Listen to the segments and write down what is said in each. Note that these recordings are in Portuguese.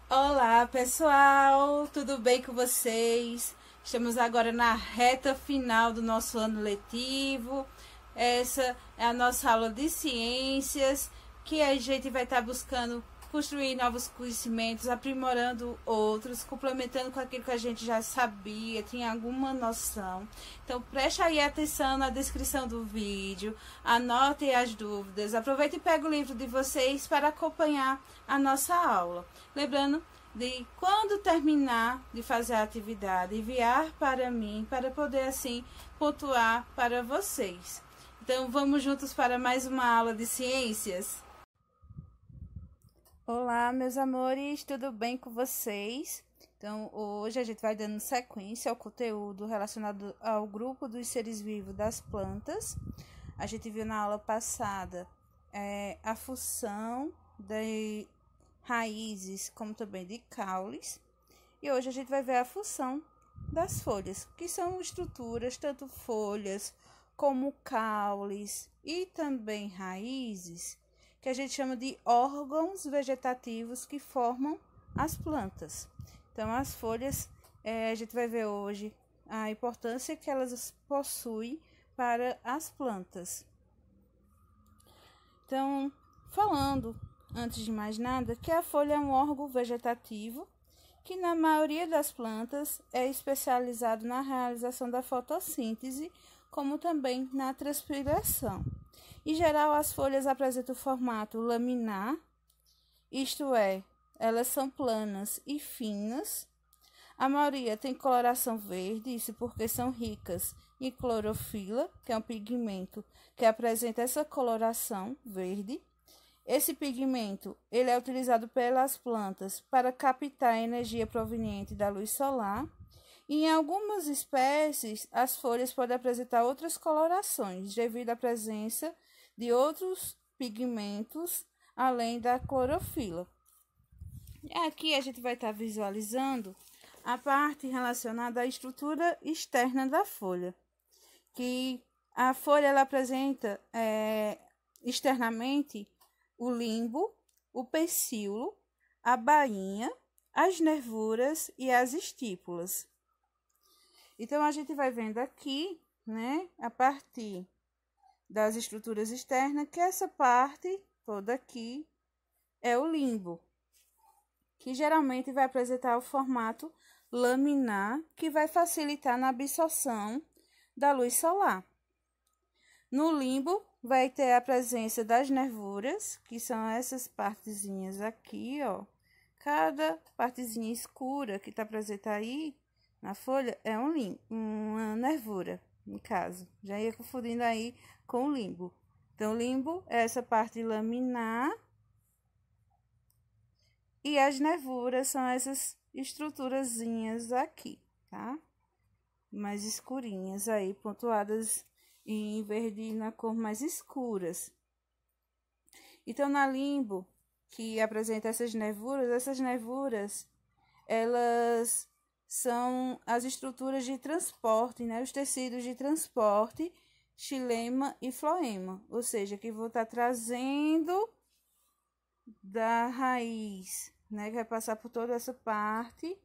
Olá, pessoal, tudo bem com vocês? Estamos agora na reta final do nosso ano letivo. Essa é a nossa aula de ciências, que a gente vai estar buscando construir novos conhecimentos, aprimorando outros, complementando com aquilo que a gente já sabia, tinha alguma noção. Então, preste aí atenção na descrição do vídeo, anotem as dúvidas, aproveite e pegue o livro de vocês para acompanhar a nossa aula. Lembrando de quando terminar de fazer a atividade, enviar para mim, para poder assim pontuar para vocês. Então, vamos juntos para mais uma aula de ciências? Olá, meus amores, tudo bem com vocês? Então, hoje a gente vai dando sequência ao conteúdo relacionado ao grupo dos seres vivos das plantas. A gente viu na aula passada a função de raízes, como também de caules. E hoje a gente vai ver a função das folhas, que são estruturas, tanto folhas como caules e também raízes, que a gente chama de órgãos vegetativos que formam as plantas. Então, as folhas, a gente vai ver hoje a importância que elas possuem para as plantas. Então, falando, antes de mais nada, que a folha é um órgão vegetativo que na maioria das plantas é especializado na realização da fotossíntese, como também na transpiração. Em geral, as folhas apresentam o formato laminar, isto é, elas são planas e finas. A maioria tem coloração verde, isso porque são ricas em clorofila, que é um pigmento que apresenta essa coloração verde. Esse pigmento ele é utilizado pelas plantas para captar a energia proveniente da luz solar. E em algumas espécies, as folhas podem apresentar outras colorações, devido à presença de outros pigmentos, além da clorofila. Aqui a gente vai estar visualizando a parte relacionada à estrutura externa da folha, que a folha ela apresenta externamente o limbo, o pecíolo, a bainha, as nervuras e as estípulas. Então, a gente vai vendo aqui, né, a partir das estruturas externas, que essa parte toda aqui é o limbo, que geralmente vai apresentar o formato laminar, que vai facilitar na absorção da luz solar. No limbo, vai ter a presença das nervuras, que são essas partezinhas aqui, ó. Cada partezinha escura que tá presente aí na folha é uma nervura, no caso. Já ia confundindo aí com o limbo. Então, o limbo é essa parte laminar e as nervuras são essas estruturazinhas aqui, tá? Mais escurinhas aí, pontuadas em verde e na cor mais escuras. Então, na limbo, que apresenta essas nervuras, elas são as estruturas de transporte, né? Os tecidos de transporte, xilema e floema, ou seja, que vou estar trazendo da raiz, né? Que vai passar por toda essa parte,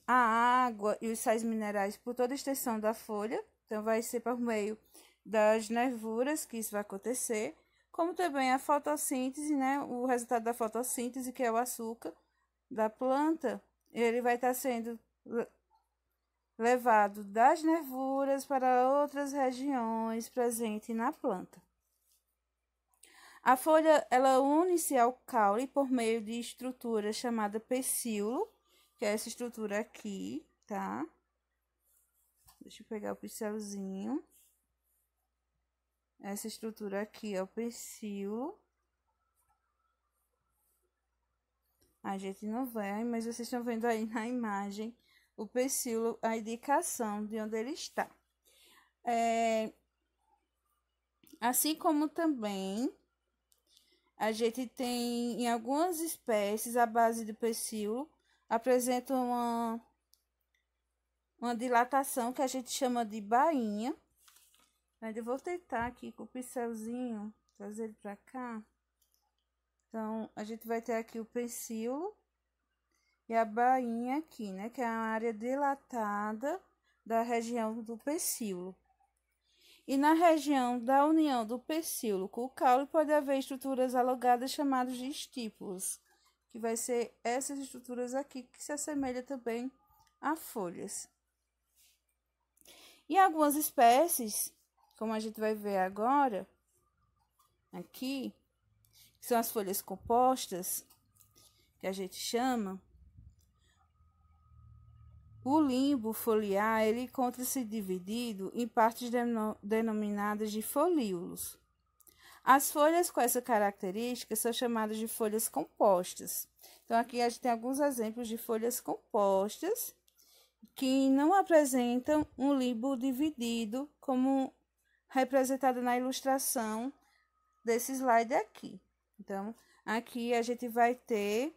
a água e os sais minerais por toda a extensão da folha. Então, vai ser por meio das nervuras que isso vai acontecer, como também a fotossíntese, né? O resultado da fotossíntese, que é o açúcar da planta, ele vai estar sendo levado das nervuras para outras regiões presentes na planta. A folha, ela une-se ao caule por meio de estrutura chamada pecíolo, que é essa estrutura aqui, tá? Deixa eu pegar o pincelzinho. Essa estrutura aqui é o pecíolo. A gente não vai, mas vocês estão vendo aí na imagem o pecíolo, a indicação de onde ele está. Assim como também a gente tem em algumas espécies a base do pecíolo apresenta uma dilatação que a gente chama de bainha. Eu vou tentar aqui com o pincelzinho trazer ele para cá. Então, a gente vai ter aqui o pecíolo e a bainha aqui, né? Que é a área dilatada da região do pecíolo. E na região da união do pecíolo com o caule pode haver estruturas alongadas chamadas de estípulas, que vai ser essas estruturas aqui que se assemelham também a folhas. E algumas espécies, como a gente vai ver agora, aqui, que são as folhas compostas, que a gente chama, o limbo foliar, ele encontra-se dividido em partes denominadas de folíolos. As folhas com essa característica são chamadas de folhas compostas. Então, aqui a gente tem alguns exemplos de folhas compostas que não apresentam um limbo dividido, como representado na ilustração desse slide aqui. Então, aqui a gente vai ter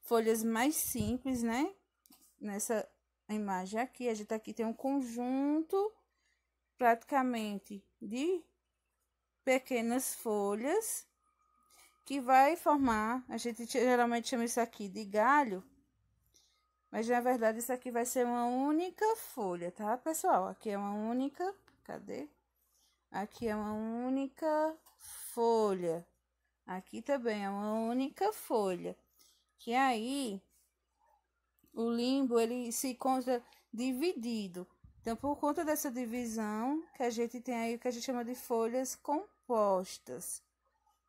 folhas mais simples, né? Nessa imagem aqui, a gente aqui tem um conjunto praticamente de pequenas folhas que vai formar, a gente geralmente chama isso aqui de galho, mas na verdade isso aqui vai ser uma única folha, tá, pessoal? Aqui é uma única, cadê? Aqui é uma única folha, aqui também é uma única folha, que aí o limbo, ele se encontra dividido. Então, por conta dessa divisão, que a gente tem aí o que a gente chama de folhas compostas,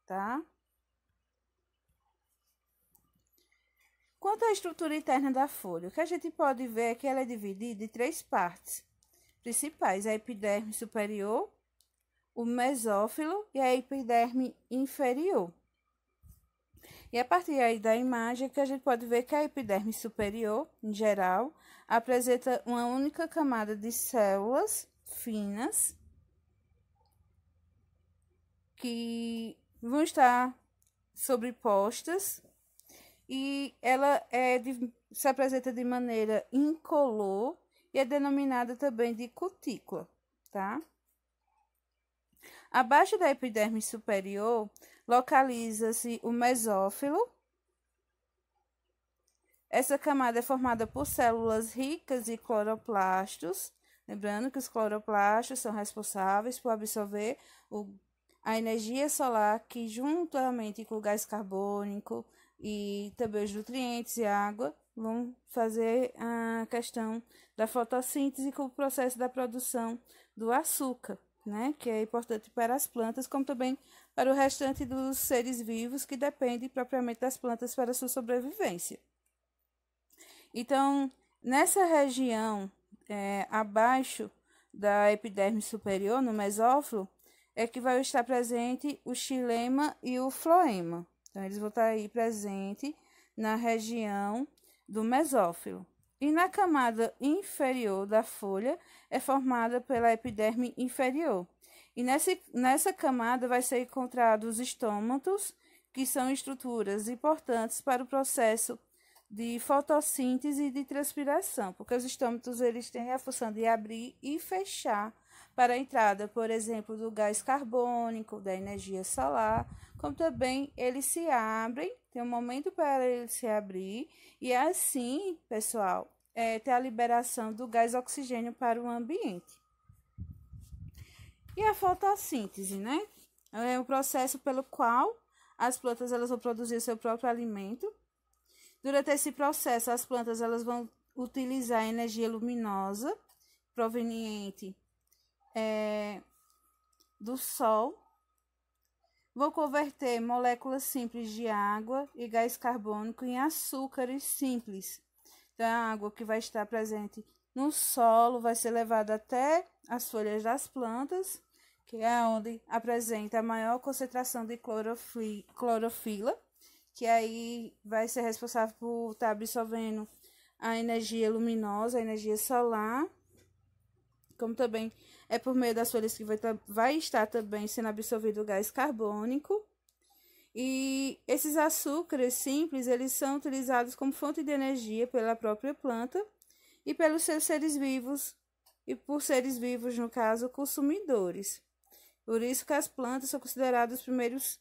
tá? Quanto à estrutura interna da folha, o que a gente pode ver é que ela é dividida em 3 partes principais: a epiderme superior, o mesófilo e a epiderme inferior. E a partir aí da imagem que a gente pode ver que a epiderme superior, em geral, apresenta uma única camada de células finas que vão estar sobrepostas e ela se apresenta de maneira incolor e é denominada também de cutícula, tá? Abaixo da epiderme superior, localiza-se o mesófilo. Essa camada é formada por células ricas em cloroplastos. Lembrando que os cloroplastos são responsáveis por absorver a energia solar que, juntamente com o gás carbônico e também os nutrientes e água, vão fazer a questão da fotossíntese com o processo da produção do açúcar, né? Que é importante para as plantas, como também para o restante dos seres vivos que dependem propriamente das plantas para a sua sobrevivência. Então, nessa região abaixo da epiderme superior, no mesófilo, é que vai estar presente o xilema e o floema. Então, eles vão estar aí presentes na região do mesófilo. E na camada inferior da folha é formada pela epiderme inferior. E nessa camada vai ser encontrado os estômatos, que são estruturas importantes para o processo de fotossíntese e de transpiração, porque os estômatos eles têm a função de abrir e fechar para a entrada, por exemplo, do gás carbônico, da energia solar, como também eles se abrem, tem um momento para eles se abrir, e assim, pessoal, ter a liberação do gás oxigênio para o ambiente. E a fotossíntese, né? É o processo pelo qual as plantas elas vão produzir o seu próprio alimento. Durante esse processo, as plantas elas vão utilizar energia luminosa proveniente do sol, vão converter moléculas simples de água e gás carbônico em açúcares simples. Então, a água que vai estar presente no solo vai ser levada até as folhas das plantas, que é onde apresenta a maior concentração de clorofila, que aí vai ser responsável por estar absorvendo a energia luminosa, a energia solar, como também é por meio das folhas que vai estar também sendo absorvido o gás carbônico. E esses açúcares simples, eles são utilizados como fonte de energia pela própria planta e pelos seus seres vivos, e por seres vivos, no caso, consumidores. Por isso que as plantas são consideradas os primeiros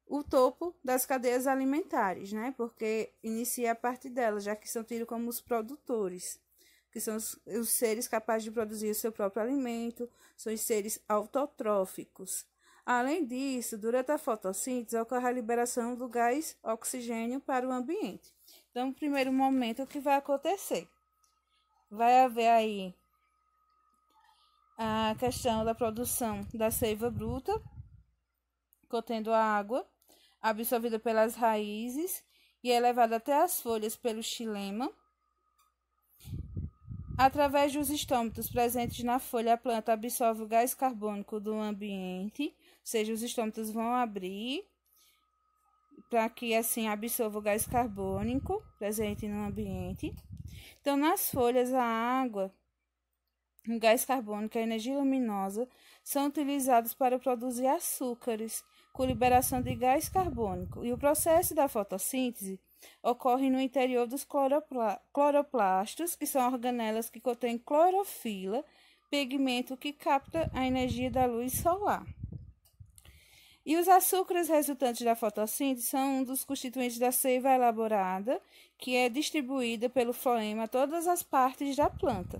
o topo das cadeias alimentares, né? Porque inicia a parte delas, já que são tidos como os produtores, que são os seres capazes de produzir o seu próprio alimento, são os seres autotróficos. Além disso, durante a fotossíntese ocorre a liberação do gás oxigênio para o ambiente. Então, no primeiro momento, o que vai acontecer? Vai haver aí a questão da produção da seiva bruta, contendo a água, absorvida pelas raízes e é levada até as folhas pelo xilema. Através dos estômatos presentes na folha, a planta absorve o gás carbônico do ambiente, ou seja, os estômatos vão abrir para que assim absorva o gás carbônico presente no ambiente. Então, nas folhas, a água, o gás carbônico e a energia luminosa são utilizados para produzir açúcares, com liberação de gás carbônico. E o processo da fotossíntese ocorre no interior dos cloroplastos, que são organelas que contêm clorofila, pigmento que capta a energia da luz solar. E os açúcares resultantes da fotossíntese são um dos constituintes da seiva elaborada, que é distribuída pelo floema a todas as partes da planta.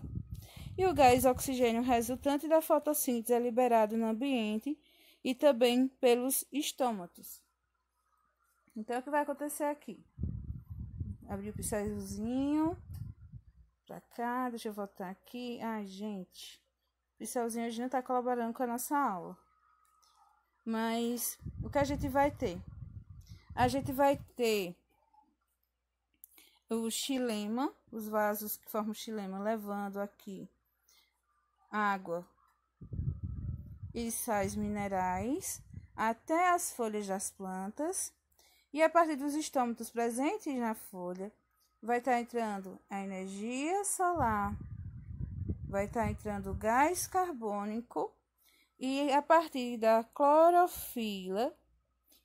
E o gás oxigênio resultante da fotossíntese é liberado no ambiente e também pelos estômatos. Então, o que vai acontecer aqui? Abrir o pincelzinho pra cá, deixa eu voltar aqui. Ai, gente, o pincelzinho hoje não tá colaborando com a nossa aula. Mas, o que a gente vai ter? A gente vai ter o xilema, os vasos que formam o xilema, levando aqui água e sais minerais até as folhas das plantas. E a partir dos estômatos presentes na folha, vai estar entrando a energia solar, vai estar entrando o gás carbônico e a partir da clorofila,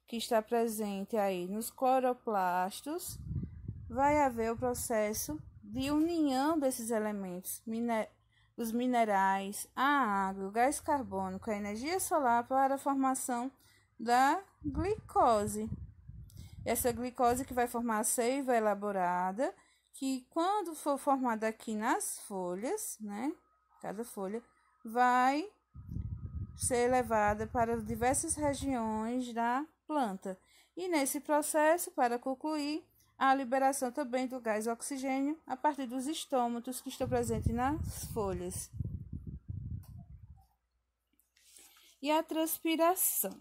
que está presente aí nos cloroplastos, vai haver o processo de união desses elementos, os minerais, a água, o gás carbônico, a energia solar para a formação da glicose. Essa glicose que vai formar a seiva elaborada, que quando for formada aqui nas folhas, né, cada folha, vai ser levada para diversas regiões da planta. E nesse processo, para concluir, a liberação também do gás oxigênio a partir dos estômatos que estão presentes nas folhas. E a transpiração.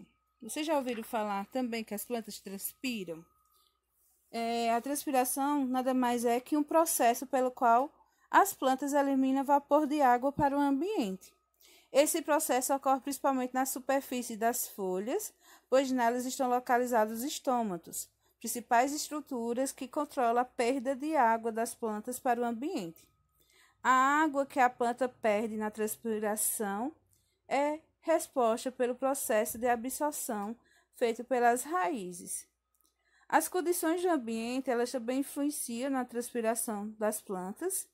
Vocês já ouviram falar também que as plantas transpiram? A transpiração nada mais é que um processo pelo qual as plantas eliminam vapor de água para o ambiente. Esse processo ocorre principalmente na superfície das folhas, pois nelas estão localizados os estômatos, principais estruturas que controlam a perda de água das plantas para o ambiente. A água que a planta perde na transpiração é resposta pelo processo de absorção feito pelas raízes. As condições do ambiente, elas também influenciam na transpiração das plantas.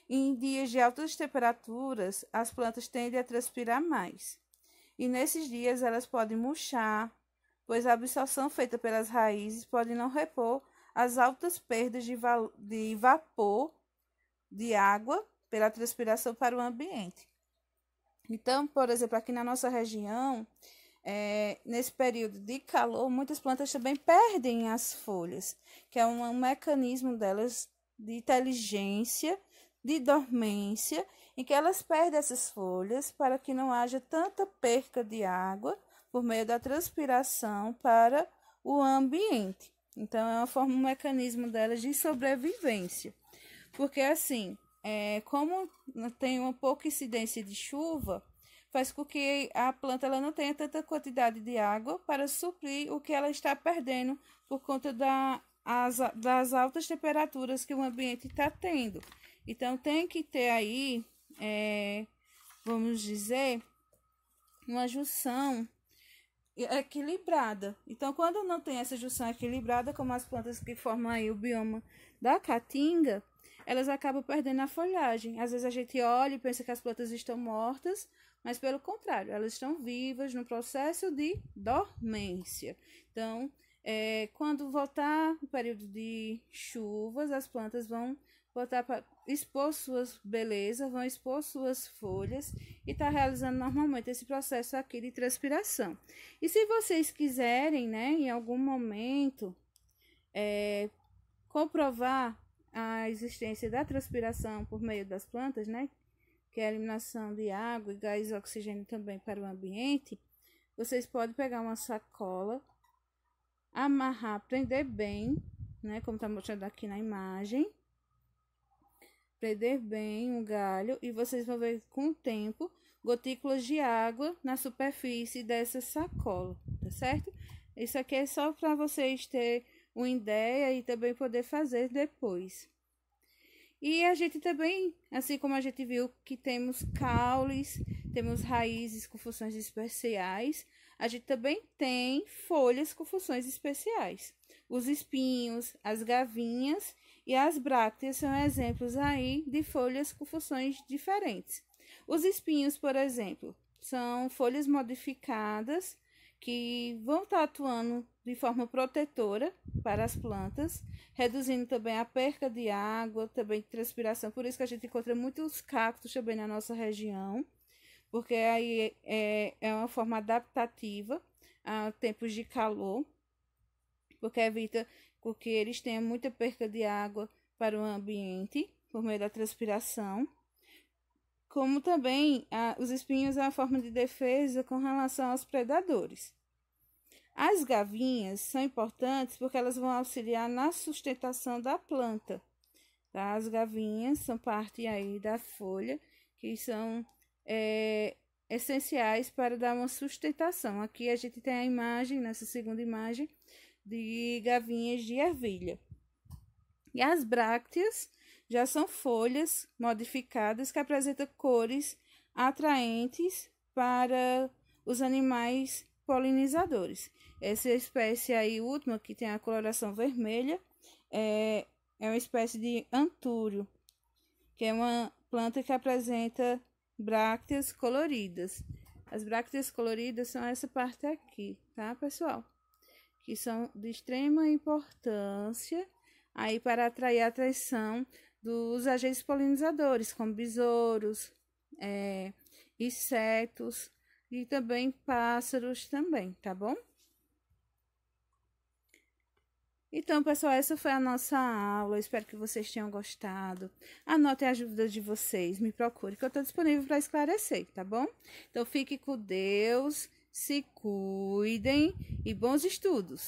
Em dias de altas temperaturas, as plantas tendem a transpirar mais. E nesses dias elas podem murchar, pois a absorção feita pelas raízes pode não repor as altas perdas de vapor de água pela transpiração para o ambiente. Então, por exemplo, aqui na nossa região, nesse período de calor, muitas plantas também perdem as folhas, que é um mecanismo delas de inteligência, de dormência, em que elas perdem essas folhas para que não haja tanta perca de água por meio da transpiração para o ambiente. Então, é uma forma, um mecanismo delas de sobrevivência. Porque assim, como tem uma pouca incidência de chuva, faz com que a planta ela não tenha tanta quantidade de água para suprir o que ela está perdendo por conta das altas temperaturas que o ambiente está tendo. Então, tem que ter aí, vamos dizer, uma junção equilibrada. Então, quando não tem essa junção equilibrada, como as plantas que formam aí o bioma da caatinga, elas acabam perdendo a folhagem. Às vezes a gente olha e pensa que as plantas estão mortas, mas pelo contrário, elas estão vivas no processo de dormência. Então, quando voltar o período de chuvas, as plantas vão voltar para expor suas belezas, vão expor suas folhas e tá realizando normalmente esse processo aqui de transpiração. E se vocês quiserem, né, em algum momento, comprovar a existência da transpiração por meio das plantas, né, que é a eliminação de água e gás e oxigênio também para o ambiente, vocês podem pegar uma sacola, amarrar, prender bem, né, como está mostrando aqui na imagem, prender bem o galho e vocês vão ver com o tempo gotículas de água na superfície dessa sacola, tá certo? Isso aqui é só para vocês terem uma ideia e também poder fazer depois. E a gente também, assim como a gente viu que temos caules, temos raízes com funções especiais, a gente também tem folhas com funções especiais. Os espinhos, as gavinhas e as brácteas são exemplos aí de folhas com funções diferentes. Os espinhos, por exemplo, são folhas modificadas que vão estar atuando de forma protetora para as plantas, reduzindo também a perca de água, também de transpiração. Por isso que a gente encontra muitos cactos também na nossa região, porque aí é uma forma adaptativa a tempos de calor, porque evita que eles tenham muita perca de água para o ambiente por meio da transpiração. Como também os espinhos é uma forma de defesa com relação aos predadores. As gavinhas são importantes porque elas vão auxiliar na sustentação da planta. Tá? As gavinhas são parte aí da folha, que são essenciais para dar uma sustentação. Aqui a gente tem a imagem, nessa segunda imagem, de gavinhas de ervilha. E as brácteas já são folhas modificadas que apresentam cores atraentes para os animais polinizadores. Essa espécie aí, última, que tem a coloração vermelha, é uma espécie de antúrio, que é uma planta que apresenta brácteas coloridas. As brácteas coloridas são essa parte aqui, tá, pessoal? Que são de extrema importância aí para atrair a atenção dos agentes polinizadores, como besouros, insetos e também pássaros também, tá bom? Então, pessoal, essa foi a nossa aula. Eu espero que vocês tenham gostado. Anotem as dúvidas de vocês, me procure, que eu estou disponível para esclarecer, tá bom? Então, fique com Deus, se cuidem e bons estudos!